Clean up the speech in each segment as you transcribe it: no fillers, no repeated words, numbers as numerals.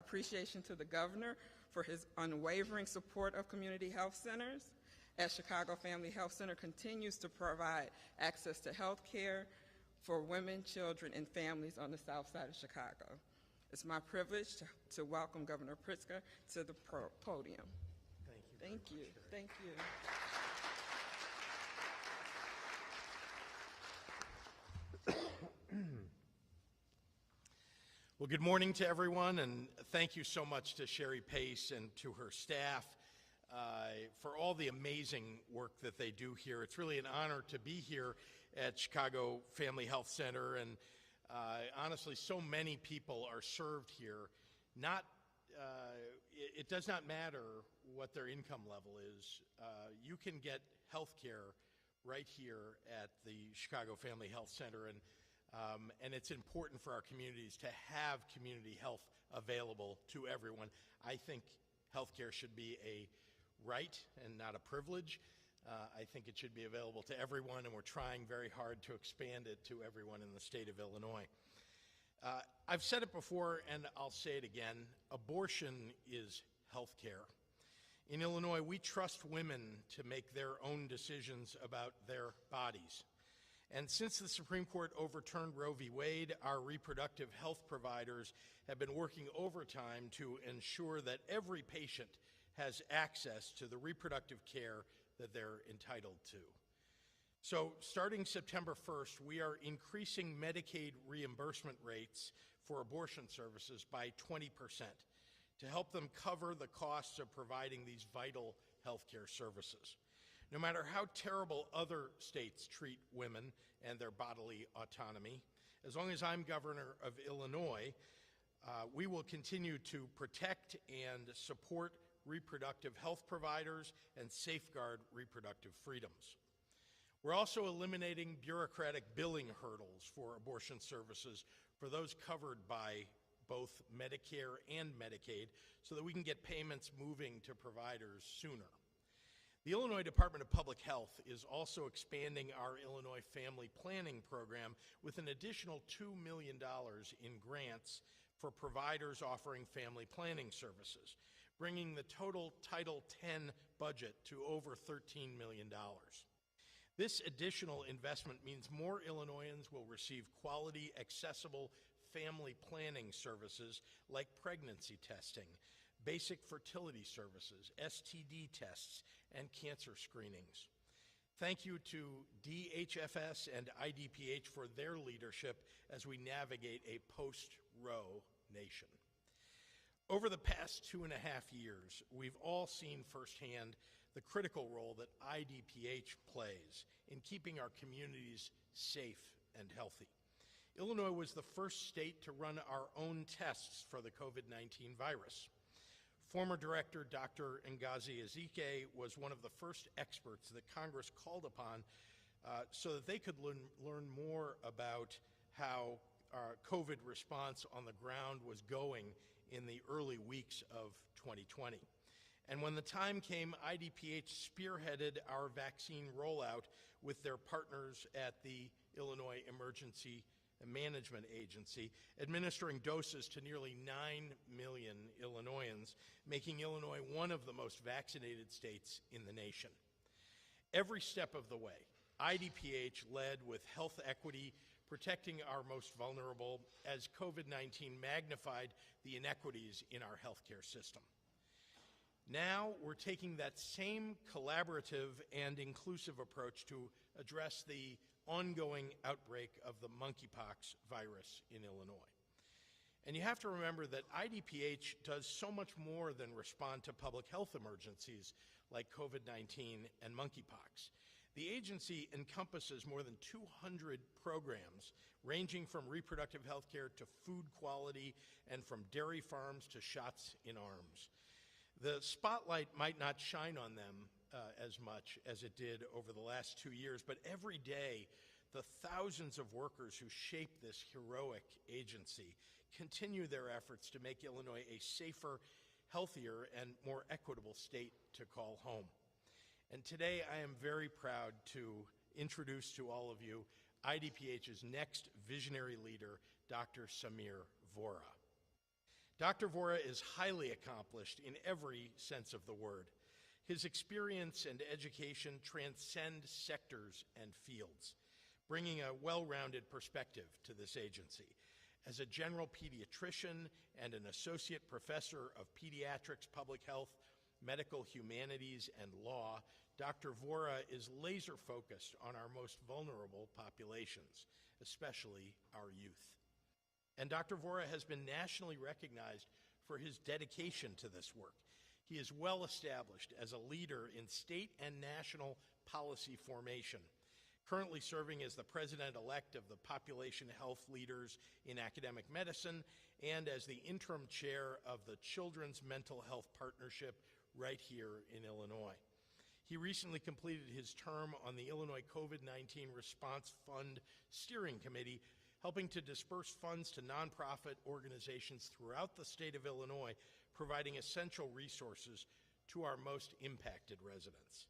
appreciation to the governor for his unwavering support of community health centers, as Chicago Family Health Center continues to provide access to health care for women, children, and families on the south side of Chicago. It's my privilege to welcome Governor Pritzker to the podium. Thank you. Thank you. Well, good morning to everyone, and thank you so much to Sherry Pace and to her staff for all the amazing work that they do here. It's really an honor to be here at Chicago Family Health Center, and honestly, so many people are served here. It does not matter what their income level is. You can get health care right here at the Chicago Family Health Center, and it's important for our communities to have community health available to everyone. I think health care should be a right and not a privilege. I think it should be available to everyone, and we're trying very hard to expand it to everyone in the state of Illinois. I've said it before, and I'll say it again, abortion is health care. In Illinois, we trust women to make their own decisions about their bodies. And since the Supreme Court overturned Roe v. Wade, our reproductive health providers have been working overtime to ensure that every patient has access to the reproductive care that they're entitled to. So starting September 1st, we are increasing Medicaid reimbursement rates for abortion services by 20% to help them cover the costs of providing these vital healthcare services. No matter how terrible other states treat women and their bodily autonomy, as long as I'm governor of Illinois, we will continue to protect and support reproductive health providers and safeguard reproductive freedoms. We're also eliminating bureaucratic billing hurdles for abortion services for those covered by both Medicare and Medicaid so that we can get payments moving to providers sooner. The Illinois Department of Public Health is also expanding our Illinois Family Planning Program with an additional $2 million in grants for providers offering family planning services, bringing the total Title X budget to over $13 million. This additional investment means more Illinoisans will receive quality, accessible family planning services like pregnancy testing, basic fertility services, STD tests, and cancer screenings. Thank you to DHFS and IDPH for their leadership as we navigate a post-Roe nation. Over the past 2.5 years, we've all seen firsthand the critical role that IDPH plays in keeping our communities safe and healthy. Illinois was the first state to run our own tests for the COVID-19 virus. Former Director Dr. Ngozi Ezike was one of the first experts that Congress called upon so that they could learn more about how our COVID response on the ground was going in the early weeks of 2020. And when the time came, IDPH spearheaded our vaccine rollout with their partners at the Illinois Emergency Management Agency, administering doses to nearly 9 million Illinoisans, making Illinois one of the most vaccinated states in the nation. Every step of the way, IDPH led with health equity, protecting our most vulnerable as COVID-19 magnified the inequities in our healthcare system. Now we're taking that same collaborative and inclusive approach to address the ongoing outbreak of the monkeypox virus in Illinois. And you have to remember that IDPH does so much more than respond to public health emergencies like COVID-19 and monkeypox. The agency encompasses more than 200 programs ranging from reproductive health care to food quality and from dairy farms to shots in arms. The spotlight might not shine on them as much as it did over the last 2 years, but every day the thousands of workers who shape this heroic agency continue their efforts to make Illinois a safer, healthier, and more equitable state to call home. And today I am very proud to introduce to all of you IDPH's next visionary leader, Dr. Samir Vora. Dr. Vora is highly accomplished in every sense of the word. His experience and education transcend sectors and fields, bringing a well-rounded perspective to this agency. As a general pediatrician and an associate professor of pediatrics, public health, medical humanities, and law, Dr. Vora is laser-focused on our most vulnerable populations, especially our youth. And Dr. Vora has been nationally recognized for his dedication to this work. He is well established as a leader in state and national policy formation, currently serving as the president-elect of the Population Health Leaders in Academic Medicine and as the interim chair of the Children's Mental Health Partnership right here in Illinois. He recently completed his term on the Illinois COVID-19 Response Fund Steering Committee, helping to disperse funds to nonprofit organizations throughout the state of Illinois, providing essential resources to our most impacted residents.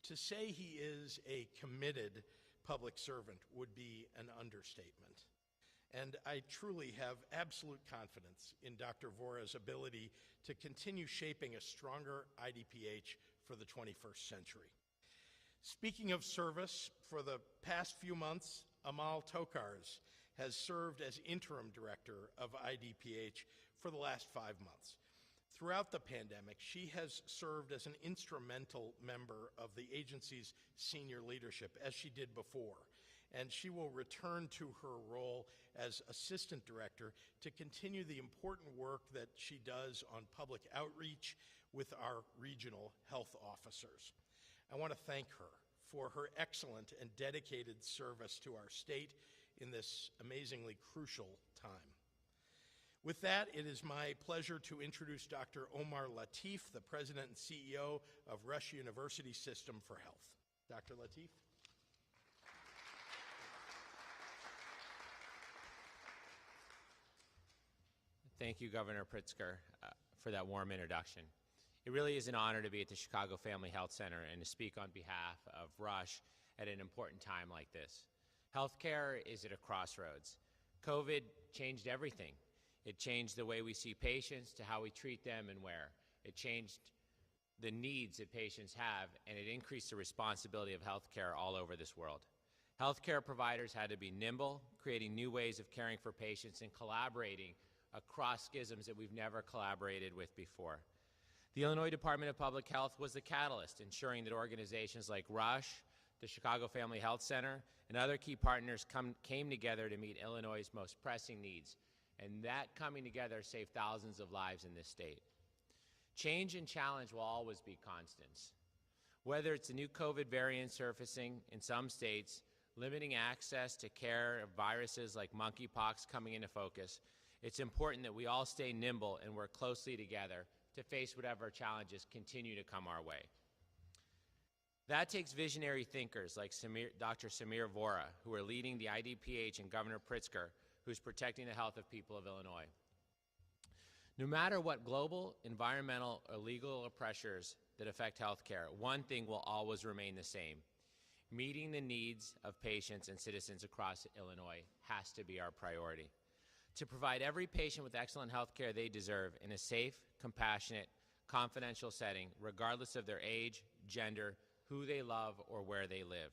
To say he is a committed public servant would be an understatement. And I truly have absolute confidence in Dr. Vora's ability to continue shaping a stronger IDPH for the 21st century. Speaking of service, for the past few months, Amal Tokars has served as interim director of IDPH for the last 5 months. Throughout the pandemic, she has served as an instrumental member of the agency's senior leadership, as she did before, and she will return to her role as assistant director to continue the important work that she does on public outreach with our regional health officers. I want to thank her for her excellent and dedicated service to our state in this amazingly crucial time. With that, it is my pleasure to introduce Dr. Omar Latif, the President and CEO of Rush University System for Health. Dr. Latif. Thank you, Governor Pritzker, for that warm introduction. It really is an honor to be at the Chicago Family Health Center and to speak on behalf of Rush at an important time like this. Healthcare is at a crossroads. COVID changed everything. It changed the way we see patients to how we treat them and where. It changed the needs that patients have, and it increased the responsibility of healthcare all over this world. Healthcare providers had to be nimble, creating new ways of caring for patients and collaborating across schisms that we've never collaborated with before. The Illinois Department of Public Health was the catalyst, ensuring that organizations like Rush, the Chicago Family Health Center, and other key partners came together to meet Illinois' most pressing needs. And that coming together saved thousands of lives in this state. Change and challenge will always be constants. Whether it's a new COVID variant surfacing in some states, limiting access to care of viruses like monkeypox coming into focus, it's important that we all stay nimble and work closely together to face whatever challenges continue to come our way. That takes visionary thinkers like Dr. Samir Vora, who are leading the IDPH, and Governor Pritzker, who's protecting the health of people of Illinois. No matter what global, environmental, or legal pressures that affect healthcare, one thing will always remain the same. Meeting the needs of patients and citizens across Illinois has to be our priority. To provide every patient with excellent health care they deserve in a safe, compassionate, confidential setting, regardless of their age, gender, who they love, or where they live.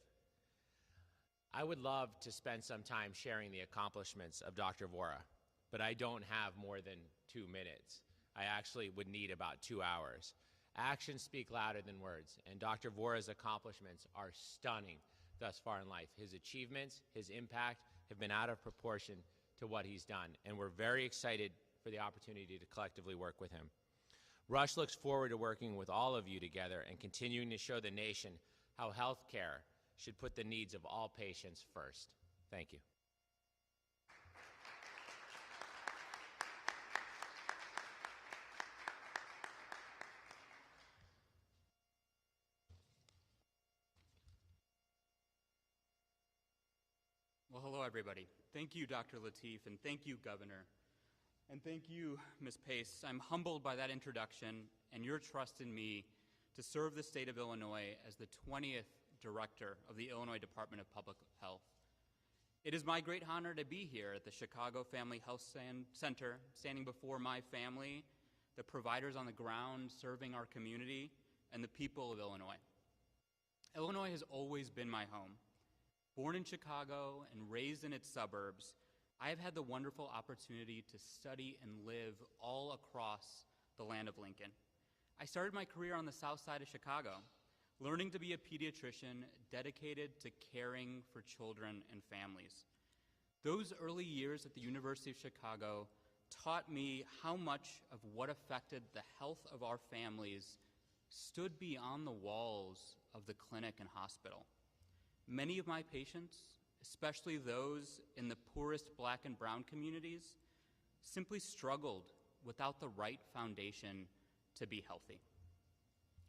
I would love to spend some time sharing the accomplishments of Dr. Vora, but I don't have more than 2 minutes. I actually would need about 2 hours. Actions speak louder than words, and Dr. Vora's accomplishments are stunning thus far in life. His achievements, his impact have been out of proportion to what he's done, and we're very excited for the opportunity to collectively work with him. Rush looks forward to working with all of you together and continuing to show the nation how health care should put the needs of all patients first. Thank you. Well, hello, everybody. Thank you, Dr. Latif, and thank you, Governor. And thank you, Ms. Pace. I'm humbled by that introduction and your trust in me to serve the state of Illinois as the 20th Director of the Illinois Department of Public Health. It is my great honor to be here at the Chicago Family Health Center, standing before my family, the providers on the ground serving our community, and the people of Illinois. Illinois has always been my home. Born in Chicago and raised in its suburbs, I have had the wonderful opportunity to study and live all across the land of Lincoln. I started my career on the south side of Chicago, learning to be a pediatrician dedicated to caring for children and families. Those early years at the University of Chicago taught me how much of what affected the health of our families stood beyond the walls of the clinic and hospital. Many of my patients, especially those in the poorest Black and brown communities, simply struggled without the right foundation to be healthy.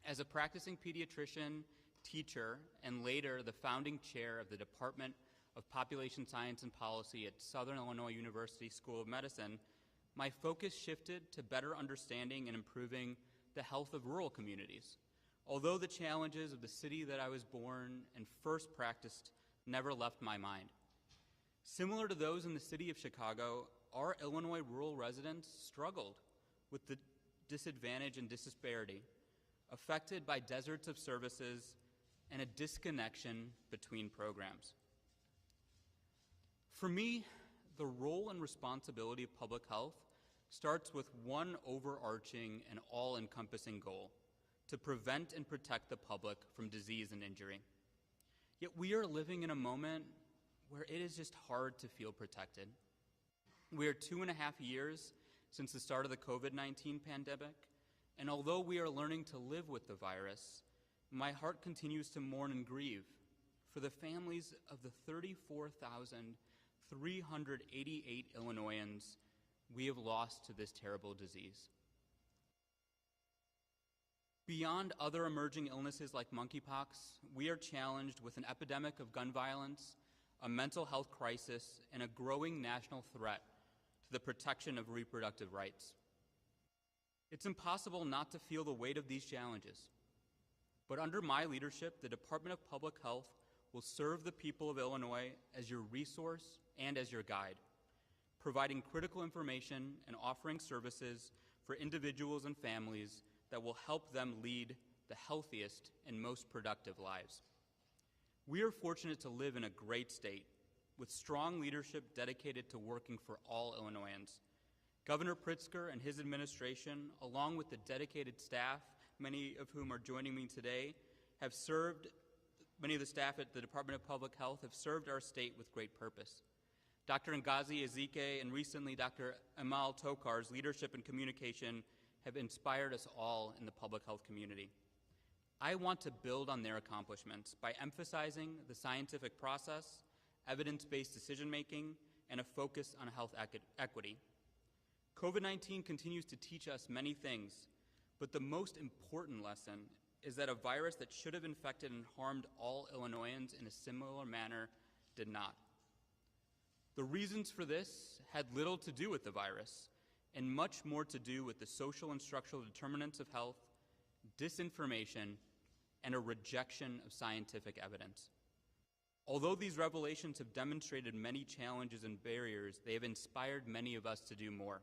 As a practicing pediatrician, teacher, and later the founding chair of the Department of Population Science and Policy at Southern Illinois University School of Medicine, my focus shifted to better understanding and improving the health of rural communities. Although the challenges of the city that I was born and first practiced never left my mind. Similar to those in the city of Chicago, our Illinois rural residents struggled with the disadvantage and disparity, affected by deserts of services and a disconnection between programs. For me, the role and responsibility of public health starts with one overarching and all-encompassing goal: to prevent and protect the public from disease and injury. Yet we are living in a moment where it is just hard to feel protected. We are 2.5 years since the start of the COVID-19 pandemic, and although we are learning to live with the virus, my heart continues to mourn and grieve for the families of the 34,388 Illinoisans we have lost to this terrible disease. Beyond other emerging illnesses like monkeypox, we are challenged with an epidemic of gun violence, a mental health crisis, and a growing national threat to the protection of reproductive rights. It's impossible not to feel the weight of these challenges. But under my leadership, the Department of Public Health will serve the people of Illinois as your resource and as your guide, providing critical information and offering services for individuals and families that will help them lead the healthiest and most productive lives. We are fortunate to live in a great state with strong leadership dedicated to working for all Illinoisans. Governor Pritzker and his administration, along with the dedicated staff, many of whom are joining me today, many of the staff at the Department of Public Health have served our state with great purpose. Dr. Ngozi Ezike and recently Dr. Amal Tokar's leadership and communication have inspired us all in the public health community. I want to build on their accomplishments by emphasizing the scientific process, evidence-based decision-making, and a focus on health equity. COVID-19 continues to teach us many things, but the most important lesson is that a virus that should have infected and harmed all Illinoisans in a similar manner did not. The reasons for this had little to do with the virus, and much more to do with the social and structural determinants of health, disinformation, and a rejection of scientific evidence. Although these revelations have demonstrated many challenges and barriers, they have inspired many of us to do more.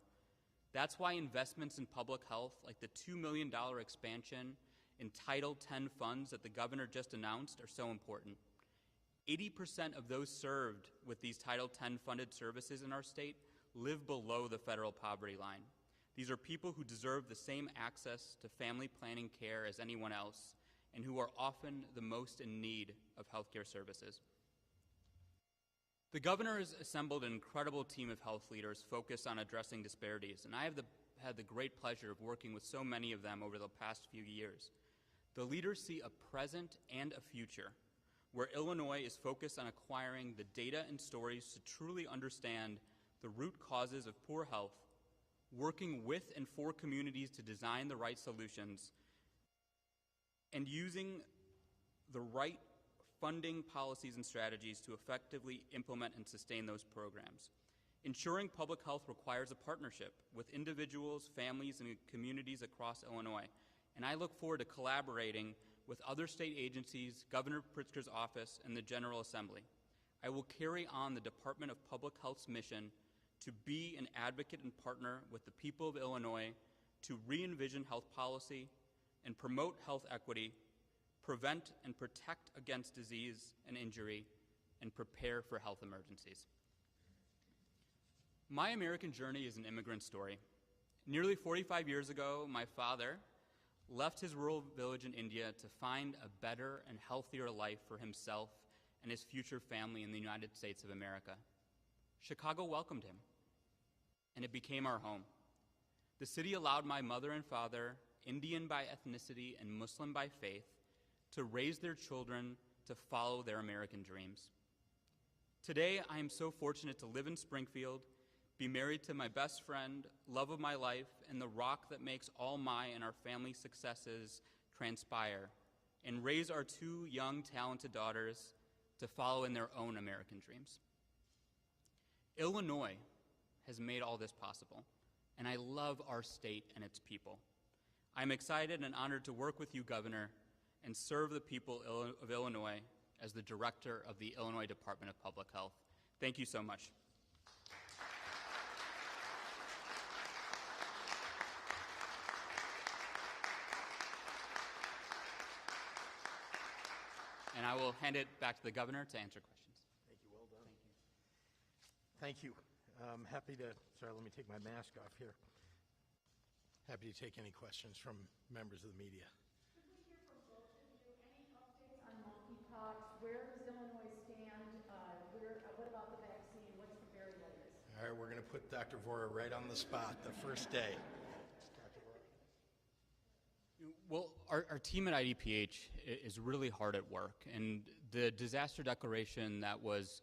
That's why investments in public health, like the $2 million expansion in Title X funds that the governor just announced, are so important. 80% of those served with these Title X funded services in our state live below the federal poverty line. These are people who deserve the same access to family planning care as anyone else, and who are often the most in need of healthcare services. The governor has assembled an incredible team of health leaders focused on addressing disparities, and I have had the great pleasure of working with so many of them over the past few years. The leaders see a present and a future where Illinois is focused on acquiring the data and stories to truly understand the root causes of poor health, working with and for communities to design the right solutions, and using the right funding policies and strategies to effectively implement and sustain those programs. Ensuring public health requires a partnership with individuals, families, and communities across Illinois, and I look forward to collaborating with other state agencies, Governor Pritzker's office, and the General Assembly. I will carry on the Department of Public Health's mission to be an advocate and partner with the people of Illinois to re-envision health policy and promote health equity, prevent and protect against disease and injury, and prepare for health emergencies. My American journey is an immigrant story. Nearly 45 years ago, my father left his rural village in India to find a better and healthier life for himself and his future family in the United States of America. Chicago welcomed him, and it became our home. The city allowed my mother and father, Indian by ethnicity and Muslim by faith, to raise their children to follow their American dreams. Today, I am so fortunate to live in Springfield, be married to my best friend, love of my life, and the rock that makes all my and our family's successes transpire, and raise our two young, talented daughters to follow in their own American dreams. Illinois has made all this possible, and I love our state and its people. I'm excited and honored to work with you, Governor, and serve the people of Illinois as the director of the Illinois Department of Public Health. Thank you so much. And I will hand it back to the governor to answer questions. Thank you. Well done. Thank you. Happy to, sorry, let me take my mask off here. Happy to take any questions from members of the media. Could we hear from both of you? Any updates on monkeypox? Where does Illinois stand? What about the vaccine? What's the very latest? All right, we're going to put Dr. Vora right on the spot the first day. Dr. Vora. Well, our team at IDPH is really hard at work, and the disaster declaration that was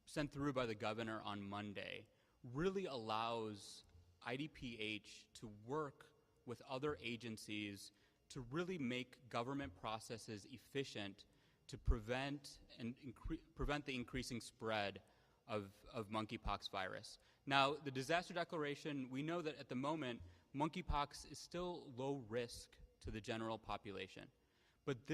sent through by the governor on Monday really allows IDPH to work with other agencies to really make government processes efficient to prevent the increasing spread of monkeypox virus. Now, the disaster declaration, we know that at the moment, monkeypox is still low risk to the general population. But